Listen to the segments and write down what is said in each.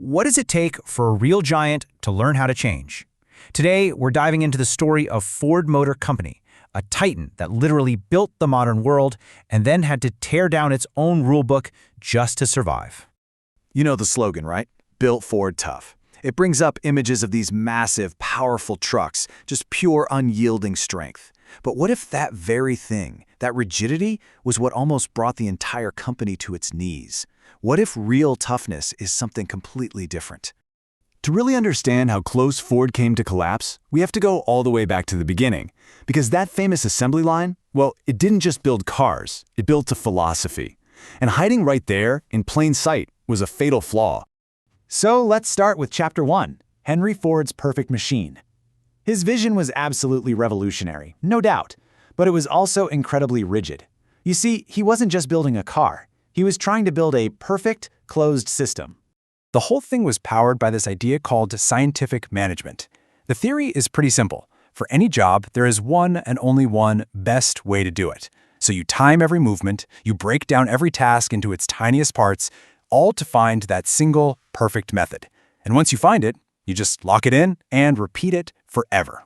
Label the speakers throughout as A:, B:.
A: What does it take for a real giant to learn how to change? Today, we're diving into the story of Ford Motor Company, a titan that literally built the modern world and then had to tear down its own rulebook just to survive.
B: You know the slogan, right? Built Ford Tough. It brings up images of these massive, powerful trucks, just pure unyielding strength. But what if that very thing, that rigidity, was what almost brought the entire company to its knees? What if real toughness is something completely different? To really understand how close Ford came to collapse, we have to go all the way back to the beginning. Because that famous assembly line, well, it didn't just build cars, it built a philosophy. And hiding right there, in plain sight, was a fatal flaw.
C: So let's start with Chapter 1, Henry Ford's Perfect Machine. His vision was absolutely revolutionary, no doubt, but it was also incredibly rigid. You see, he wasn't just building a car. He was trying to build a perfect, closed system.
A: The whole thing was powered by this idea called scientific management. The theory is pretty simple. For any job, there is one and only one best way to do it. So you time every movement, you break down every task into its tiniest parts, all to find that single, perfect method. And once you find it, you just lock it in and repeat it forever.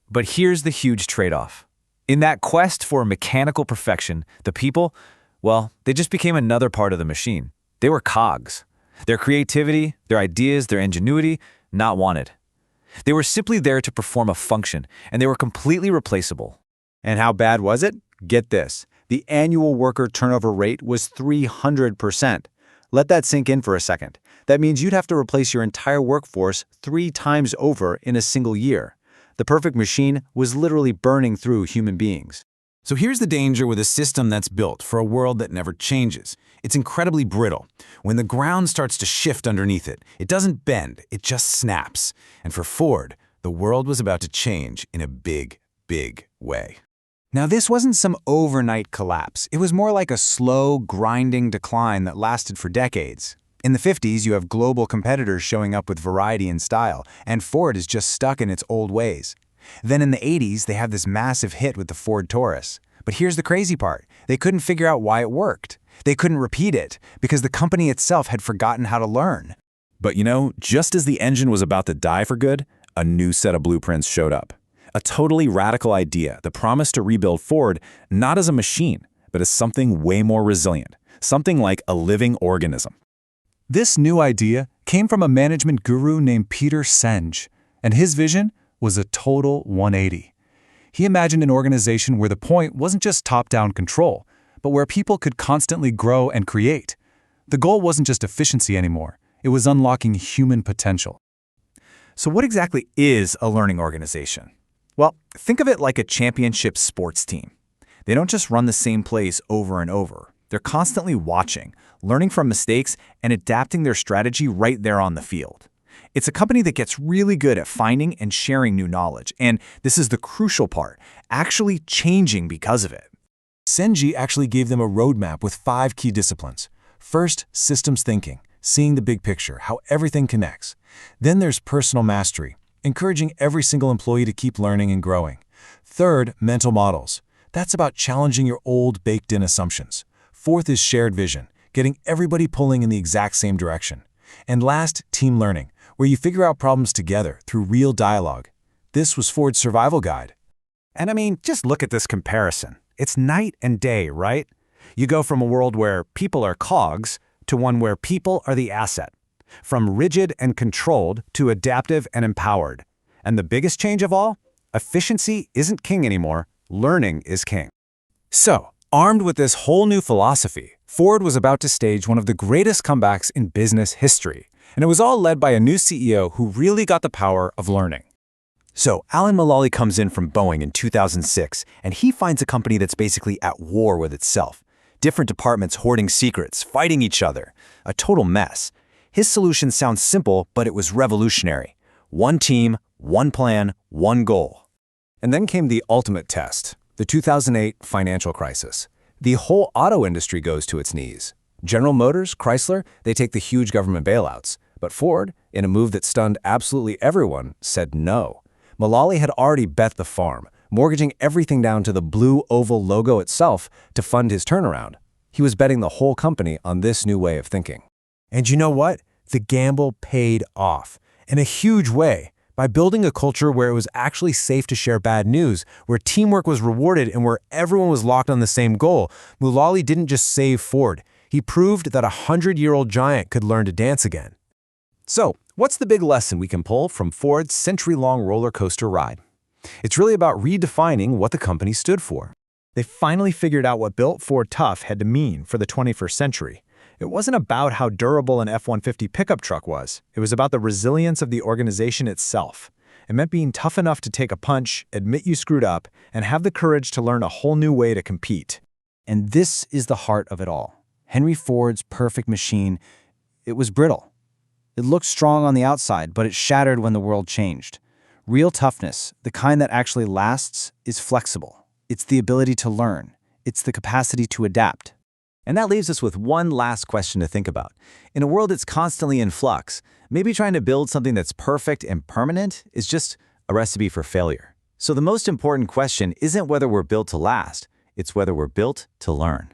A: But here's the huge trade-off. In that quest for mechanical perfection, the people, well, they just became another part of the machine. They were cogs. Their creativity, their ideas, their ingenuity, not wanted. They were simply there to perform a function, and they were completely replaceable.
C: And how bad was it? Get this. The annual worker turnover rate was 300%. Let that sink in for a second. That means you'd have to replace your entire workforce 3 times over in a single year. The perfect machine was literally burning through human beings.
D: So here's the danger with a system that's built for a world that never changes. It's incredibly brittle. When the ground starts to shift underneath it, it doesn't bend, it just snaps. And for Ford, the world was about to change in a big, big way.
C: Now, this wasn't some overnight collapse. It was more like a slow, grinding decline that lasted for decades. In the 50s, you have global competitors showing up with variety and style, and Ford is just stuck in its old ways. Then in the 80s, they have this massive hit with the Ford Taurus. But here's the crazy part. They couldn't figure out why it worked. They couldn't repeat it, because the company itself had forgotten how to learn.
D: But you know, just as the engine was about to die for good, a new set of blueprints showed up. A totally radical idea that promised to rebuild Ford not as a machine, but as something way more resilient, something like a living organism.
E: This new idea came from a management guru named Peter Senge, and his vision was a total 180. He imagined an organization where the point wasn't just top-down control, but where people could constantly grow and create. The goal wasn't just efficiency anymore, it was unlocking human potential.
A: So what exactly is a learning organization? Well, think of it like a championship sports team. They don't just run the same plays over and over. They're constantly watching, learning from mistakes, and adapting their strategy right there on the field. It's a company that gets really good at finding and sharing new knowledge, and this is the crucial part, actually changing because of it.
E: Senge actually gave them a roadmap with 5 key disciplines. First, systems thinking, seeing the big picture, how everything connects. Then there's personal mastery, encouraging every single employee to keep learning and growing. Third, mental models. That's about challenging your old baked-in assumptions. Fourth is shared vision, getting everybody pulling in the exact same direction. And last, team learning, where you figure out problems together through real dialogue. This was Ford's survival guide.
A: And I mean, just look at this comparison. It's night and day, right? You go from a world where people are cogs to one where people are the asset. From rigid and controlled to adaptive and empowered. And the biggest change of all? Efficiency isn't king anymore, learning is king. So, armed with this whole new philosophy, Ford was about to stage one of the greatest comebacks in business history. And it was all led by a new CEO who really got the power of learning. So, Alan Mulally comes in from Boeing in 2006, and he finds a company that's basically at war with itself. Different departments hoarding secrets, fighting each other. A total mess. His solution sounds simple, but it was revolutionary. One team, one plan, one goal. And then came the ultimate test, the 2008 financial crisis. The whole auto industry goes to its knees. General Motors, Chrysler, they take the huge government bailouts. But Ford, in a move that stunned absolutely everyone, said no. Mulally had already bet the farm, mortgaging everything down to the blue oval logo itself to fund his turnaround. He was betting the whole company on this new way of thinking. And you know what?
E: The gamble paid off, in a huge way, by building a culture where it was actually safe to share bad news, where teamwork was rewarded and where everyone was locked on the same goal. Mulally didn't just save Ford. He proved that a 100-year-old giant could learn to dance again.
A: So, what's the big lesson we can pull from Ford's century-long roller coaster ride? It's really about redefining what the company stood for.
B: They finally figured out what built Ford tough had to mean for the 21st century. It wasn't about how durable an F-150 pickup truck was. It was about the resilience of the organization itself. It meant being tough enough to take a punch, admit you screwed up, and have the courage to learn a whole new way to compete.
C: And this is the heart of it all. Henry Ford's perfect machine, it was brittle. It looked strong on the outside, but it shattered when the world changed. Real toughness, the kind that actually lasts, is flexible. It's the ability to learn. It's the capacity to adapt.
D: And that leaves us with one last question to think about. In a world that's constantly in flux, maybe trying to build something that's perfect and permanent is just a recipe for failure. So the most important question isn't whether we're built to last, it's whether we're built to learn.